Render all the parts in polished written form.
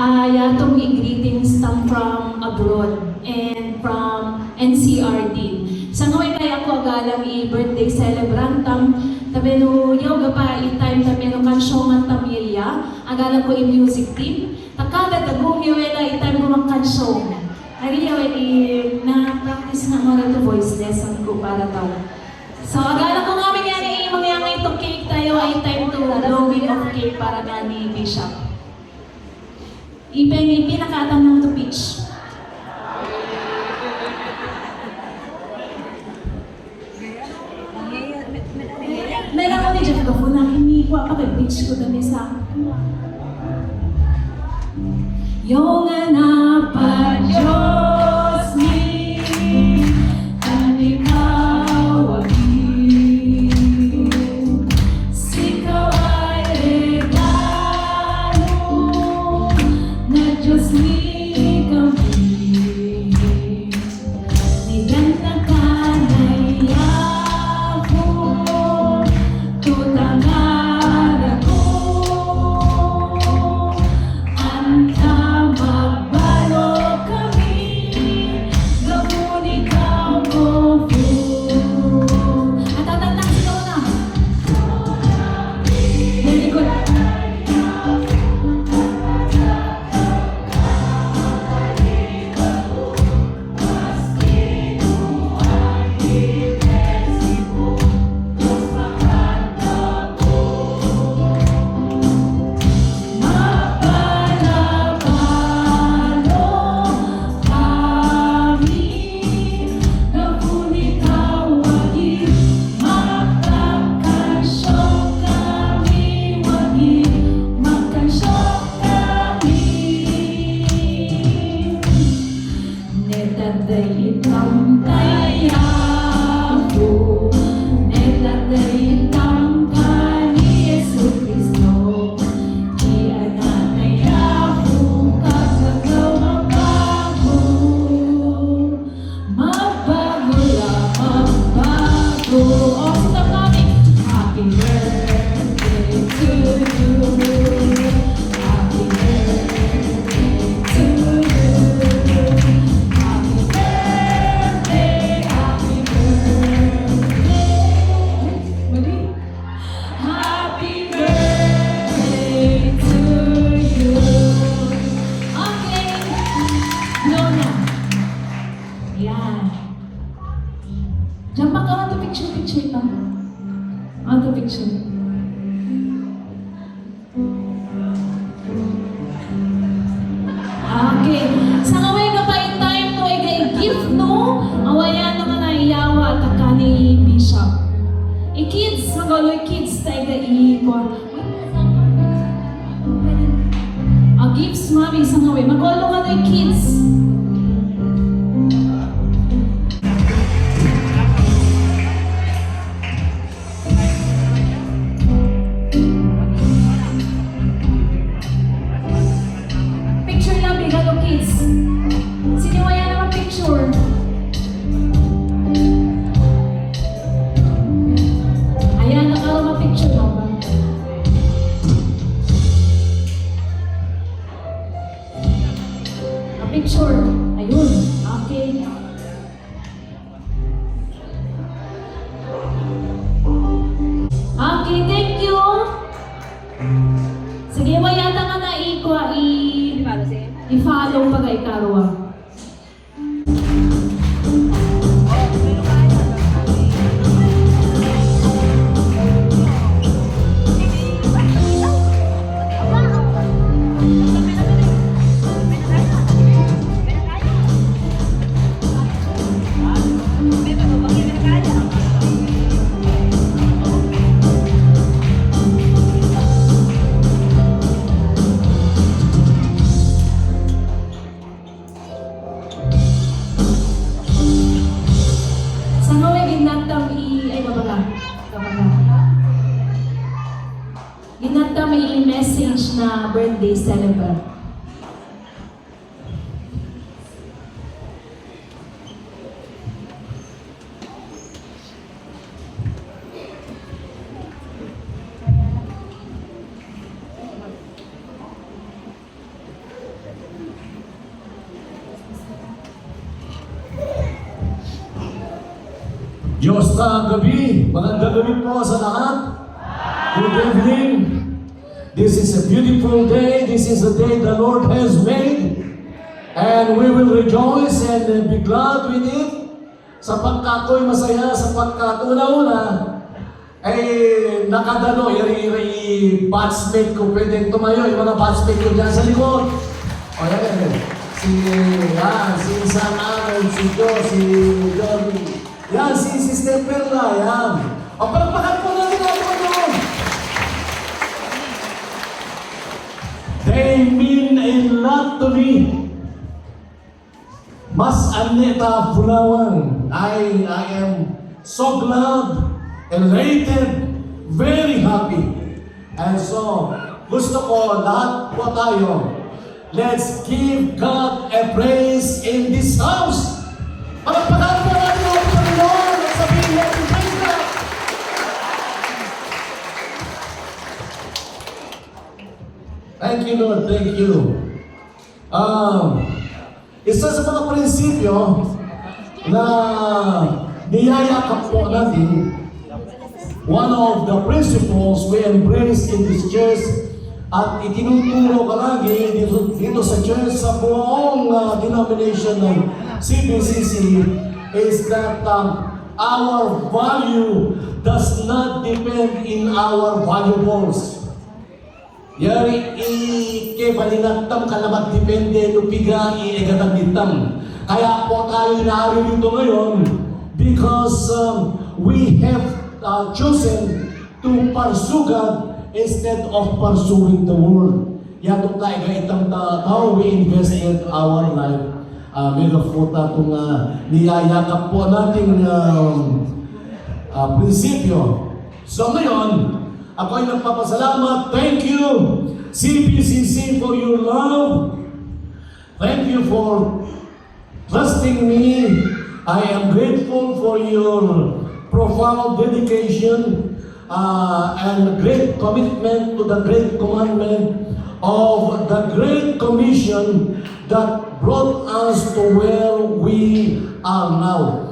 Yatong greetings tam from abroad and from NCR din. Sa ngaway kaya ako agalang i-birthday celebrant tam tabeno yaw gapa i-time tabeno kansyon at tamilya agalang ko i-music team. Takada tagong yawela i-time ko mang kansyon. Ari yaw na-practice na mo na ito voice lesson ko para tao. So agalang ko nga mangyari mangyari itong cake tayo ay time to blowing of cake para gani Bishop. Pinakatan ng to pitch. Meron ko ni Jeff Gafo na hinikuha pa kay pitch ko dami sa yung anak pa Diyos ni kalimawagin sikaw ay regalo na Diyos ni kami niganta ka na iyako tutangan ako anta magbalo kami gawin ikaw ko at tatang sigaw na nalikod Jampak ka to picture pa. To picture. Okay. Sa ngaway ka pa in time to i-gift no? Awayan na nga naiyawa at akani Bishop. I-kids, magaloy kids tayo i-kon. Gifts mami sa ngaway. Magalo ka na kids. Picture. Ayun. Okay. Okay, thank you. Sige, wayata nga na i-follow pa kay Karwa. Ginanta may message na birthday celebrant. Diyos na gabi, magandang gabi po sa lahat. Good evening. This is a beautiful day. This is the day the Lord has made. And we will rejoice and be glad with it. Sapagkat ako'y masaya, sapagkat una-una, ay nakadalo, yung batchmate ko, pwedeng tumayo, yung mga batchmate ko dyan sa likod. O yan, si San Aaron, si Joe, si Johnny. Yan, si Sister Perla, yan. O, palagpakan po natin ako doon. They mean a lot to me. Mas Aneta Fulawang, I am so glad, elated, very happy. And so, gusto ko lahat po tayo, let's give God a praise in this house. Palagpakan po natin ang Panginoon at sabihin natin, praise God. Thank you, Lord. Thank you. Isa sa mga prinsipyo na niyayakap po natin, one of the principles we embrace in this church at itinuturo ka lagi dito sa church sa buong denomination ng CBCC is that our value does not depend in our valuables. Yari ikebalinagtam kalamat depende lupiga iegatagditam. Kaya po tayo narito dito ngayon because we have chosen to pursue God instead of pursuing the world. Yato tayo itang tao we invested our life. Mega po itong niyayakap po nating prinsipyo. So ngayon, ako ay nagpapasalamat. Thank you, CBCC, for your love. Thank you for trusting me. I am grateful for your profound dedication and great commitment to the great commandment of the Great Commission that brought us to where we are now.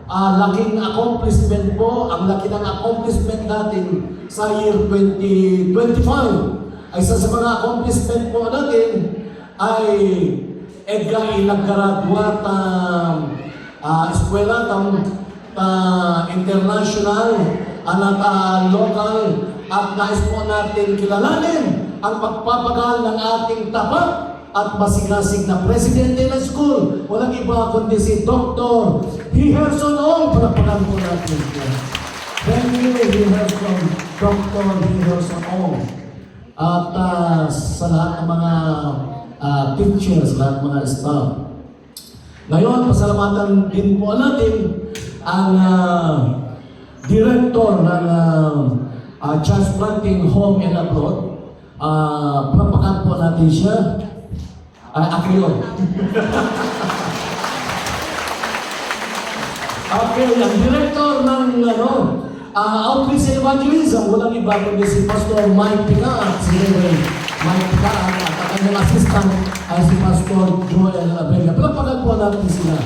Laking accomplishment po, ang laki ng accomplishment natin sa year 2025. Ay isa sa mga accomplishment po natin ay nagkaradwa eskwela international local at nais po natin kilalanin ang pagpapagal ng ating tapat at masigasig na presidente ng school. Walang iba kundi si Dr. Hiherson Ong. Palapakan po natin. Thank you, Hiherson, Dr. Hiherson Ong. At sa lahat ng mga teachers, lahat ng mga staff. Ngayon, pasalamatan din po natin ang director ng Church Planting Home and Abroad. Palapakan po natin siya. Ako yun. Okay, ang director ng Outreach and Evangelism, walang iba kundi si Pastor Mike Picaat, si Reverend Mike Picaat, at ang kanyang assistant ay si Pastor Joel Abella. Palapakan po natin sila.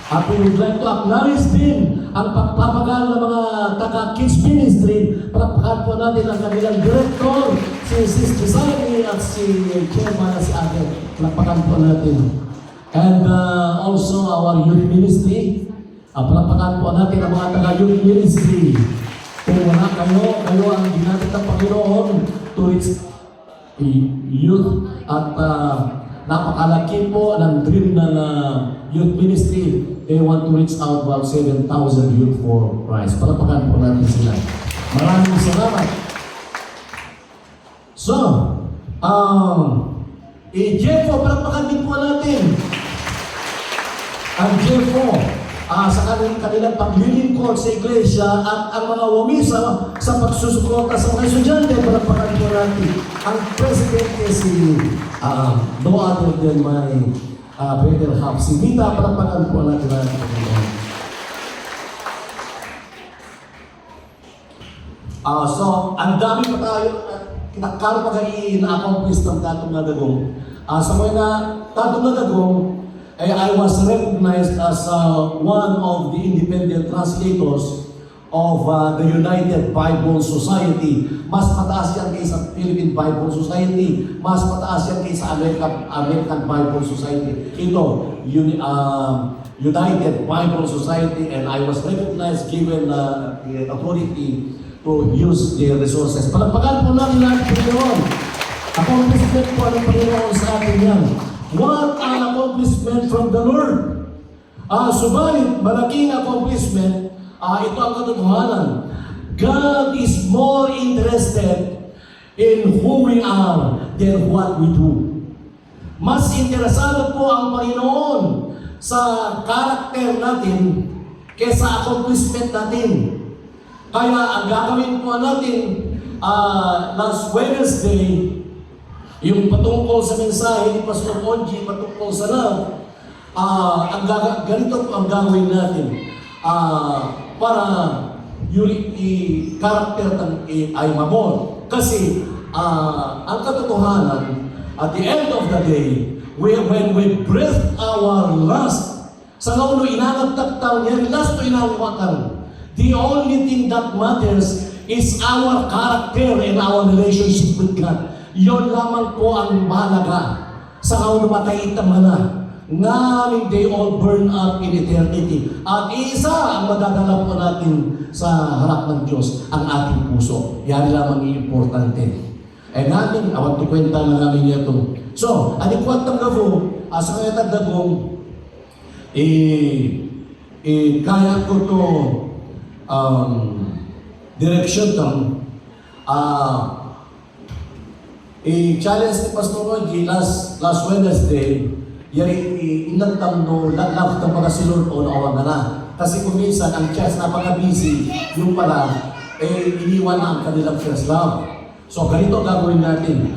At we would like to acknowledge din ang pagpapagal ng mga taga-Kids Ministry. Palapakan po natin ang kanilang director, si Sister Sally at si Chairman na si Ate. Palapakan po natin. And also our youth ministry. Palapakan po natin ang mga taga-youth ministry. Kung wala kayo, kayo ang ginamit ng Panginoon to reach youth at napakalaki po ng dream ng youth ministry. They want to reach out about 7,000 youth for Christ. Palapakan po natin sila. Maraming salamat. So, Jeffo, palapakan din po natin. Ang Jeffo, sa kanilang paglilingkod sa iglesia at ang mga wamisa sa pagsusuporta sa mga estudyante, palapakan po natin. Ang presidente si no other than my better half, si Mita. Palapakan po natin natin. So, ang dami pa tayo, kinakaro pa kayo na-accomplish ng Tatong Nadagong. Sa mga Tatong Nadagong, I was recognized as one of the independent translators of the United Bible Society. Mas mataas yan kaysa Philippine Bible Society. Mas mataas yan kaysa American Bible Society. Ito, United Bible Society, and I was recognized, given the authority to use their resources. Palagpagan po natin lahat, Panginoon. Accomplishment po ng Panginoon sa atin yan. What an accomplishment from the Lord! Subalit, malaking accomplishment, ito ang katotohanan. God is more interested in who we are than what we do. Mas interesado po ang Panginoon sa karakter natin kaysa accomplishment natin. Kaya ang gagawin po natin last Wednesday, yung patungkol sa mensahe ni Pastor Onji, patungkol sa love, ganito po ang gagawin natin para yung character ay mamon. Kasi ang katotohanan, at the end of the day, when we breathe our last, sa naulo inanagtaktaw niya, last to inanagtaktaw, the only thing that matters is our character and our relationship with God. Yon lamang po ang mahalaga. Sa kauno matay itamana, ngamin they all burn up in eternity. At isa ang madadala po natin sa harap ng Diyos, ang ating puso. Yan lamang importante. Eh natin, awat to kwenta na namin ito. So, alikwat ng gavo, sa kaya tagdagong, kaya ko to direction tam, challenge ni Pastor Rogi last Wednesday, yari inagtam no love tam mga silor o naawag na. Kasi kung minsan ang church napaka-busy, yung pala, iniwan na ang kanilang first love. So ganito gagawin natin.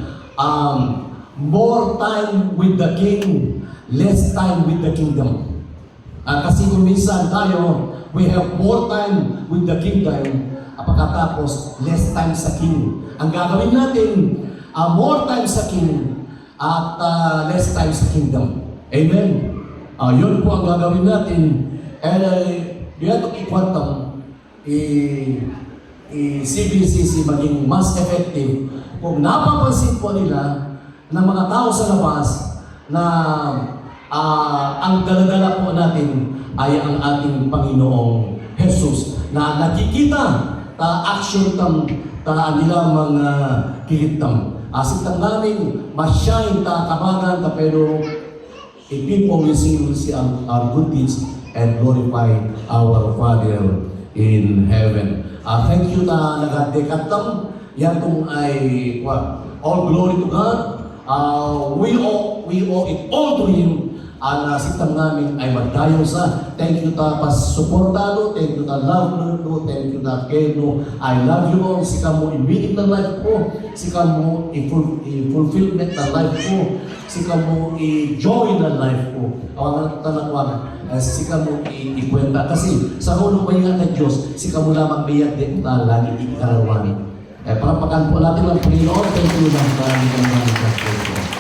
More time with the King, less time with the kingdom. Kasi kung minsan tayo, we have more time with the kingdom, pagkatapos less time sa King. Ang gagawin natin, more time sa King at less time sa kingdom. Amen? Yun po ang gagawin natin. And itong ikwantam, CBCC maging mas effective kung napapansin po nila ng mga tao sa labas na ang daladala po natin ay ang ating Panginoong Jesus na nakikita action nila mga kilitam. Asitang namin ma-shine kabangan pero people will see our good deeds and glorify our Father in heaven. Thank you na nagadekantam. Yan kung ay all glory to God. We owe it all to Him. Ang sitang namin ay magdayo sa thank you ta pas-suportado, thank you ta love no, thank you ta keno. I love you all. Sika mo i-meaning ng life ko, sika mo i-fulfillment ng life ko, sika mo i-joy ng life ko. Awan tanakwan, sika mo i-kwenta. Kasi sa ulo mahinga ng Diyos, sika mo lamang biyak din ta lagi ikarawan. Palapakan po natin ang Panginoon. Thank you lang. Maraming